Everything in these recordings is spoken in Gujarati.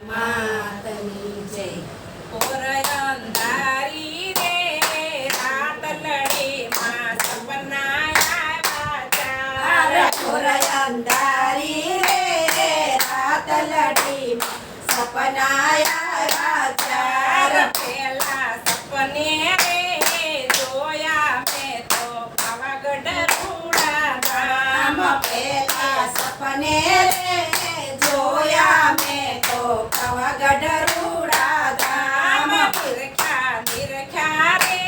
માતની જય. ઓર અંધારી રે રાત લડી માં સપના આવ્યા ઘોર અંધારી રે રાત લડી સપના આવ્યા ચાર. પેલા સપને રે જોયા મેં તો પાવાગઢ રૂડા ગામ ગામ. પેલા સપને રે જોયા મેં તો પાવાગઢ રૂડા ગામ. નિરખ્યા રે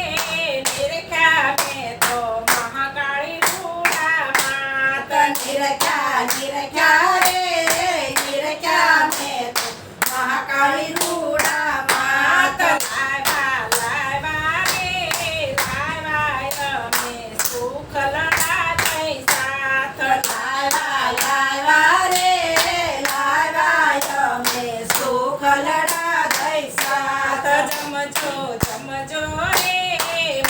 નિરખ્યા મેં તો મહાકાળી રૂડા માત. નિરખ્યા રે નિરખ્યા મેં તો મહાકાળી રૂડા માત. લાવ્યા રે લાવ્યા અમે સુખ લડા થઈ સાથ. લાવ્યા રે લાવ્યા અમે સુખ લડા દઈ સાથ. જમજો જમજો રે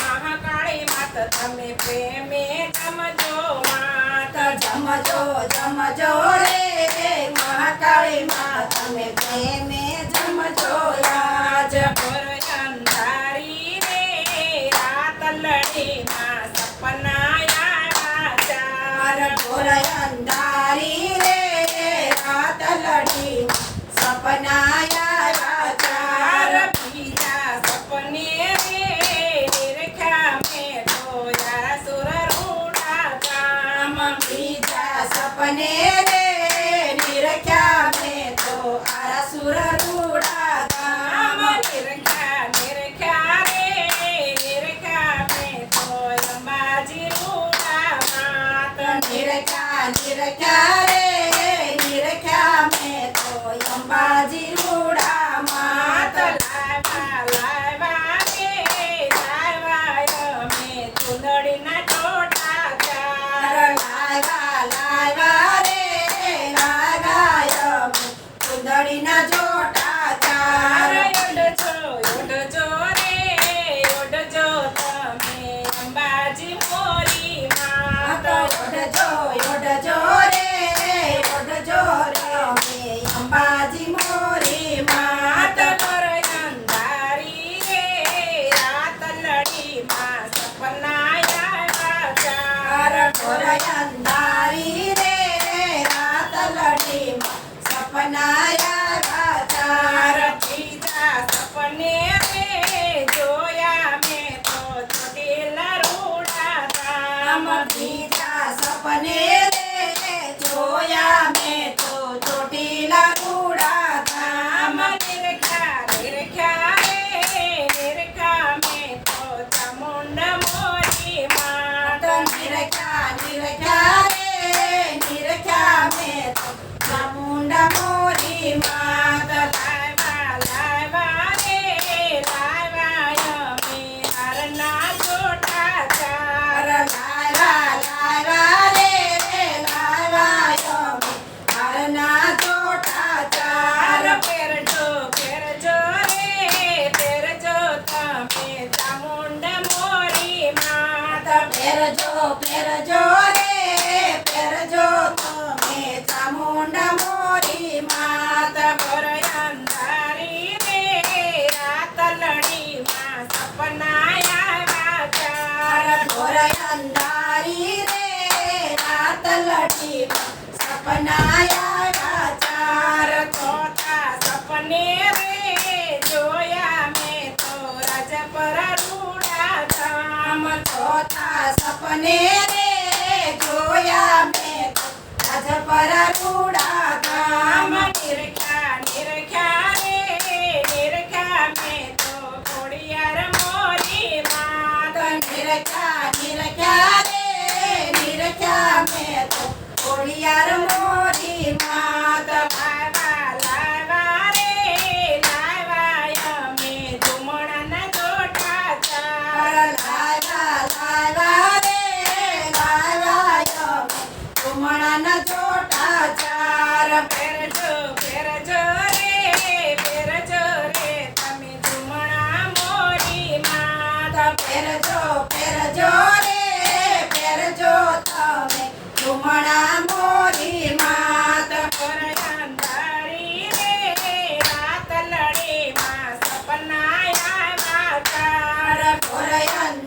મહાકાળી માત તમે પ્રેમે જમજો માત. જમજો જમજો રે મહાકાળી માં તમે પ્રેમે જમજો આજ. ઘોર અંધારી રે રાત લડી માં સપના આવ્યા ચાર. ઘોર અંધારી રે રાત લડી સપના આવ્યા ચાર. બીજા સપને રે નિરખ્યા મેં જોયા સુર રૂડા ગામ. બીજા સપને રે નિરખ્યા મેં તો આરાસુર રૂડા ગામ. નિરખ્યા રે નિરખ્યા મેં તો અંબાજી રૂડા માત. નિરખ્યા રે નિરખ્યા મેં તો અંબાજી રૂડા માત. લાવ્યા રે લાવ્યા અમે ચુંદડીના ટોટા ચાર. લાવ્યા રે લાવ્યા અમે કુંદડીના જોટા ચાર. ઓઢજો રે ઓઢજો તમે અંબાજી મોરી માત. ઓઢજો રે ઓઢજો અમે અંબાજી મોરી માત. ઘોર અંધારી રે રાત લડી માં સપના આવ્યા ચાર. ઘોર અંધારી રે રાત લડી સપના આવ્યા ચાર. બીજા સપને રે જોયા મેં તો ચોટીલા રૂડા ગામ. બીજા સપને રે જોયા મેં તો ચોટીલા રૂડા ગામ. નિરખ્યા રે નિરખ્યા મેં તો ચામુંડા મોરી માત. નિરખ્યા રે નિરખ્યા મેં તો ચામુંડા મોરી માત. લાવ્યા રે લાવ્યા અમે હારના જોટા ચાર. લાવ્યા રે લાવ્યા અમે હારના જોટા ચાર. પહેરજો પહેરજો રે પહેરજો તમે ચામુંડા મોરી માત. પહેરજો રે પહેરજો તમે ચામુંડા મોરી માત. ઘોર અંધારી રે રાત લડી માં સપના આવ્યા ચાર. ઘોર અંધારી રે રાત લડી સપના આવ્યા ચાર. ચોથા સપને રે જોયા મેં તો રાજપર રૂડા ધામ. ચોથા સપને રે જોયા મેં તો રાજપર રૂડા ગામ. નિરખ્યા રે નિરખ્યા મેં તો ખોડિયાર મોરી માત. નિરખ્યા રે નિરખ્યા મેં તો ખોડિયાર મોરી માત. લાવ્યા રે લાવ્યા અમે ધુમણાના જોટા ચાર. લાવ્યા રે લાવ્યા અમે ધુમણાના જોટા ચાર. પહેરજો પહેરજો રે પહેરજો રે તમે ધુમણા મોરી માત. પહેરજો રે પહેરજો તમે ધુમણા મોરી માત. ઓરયન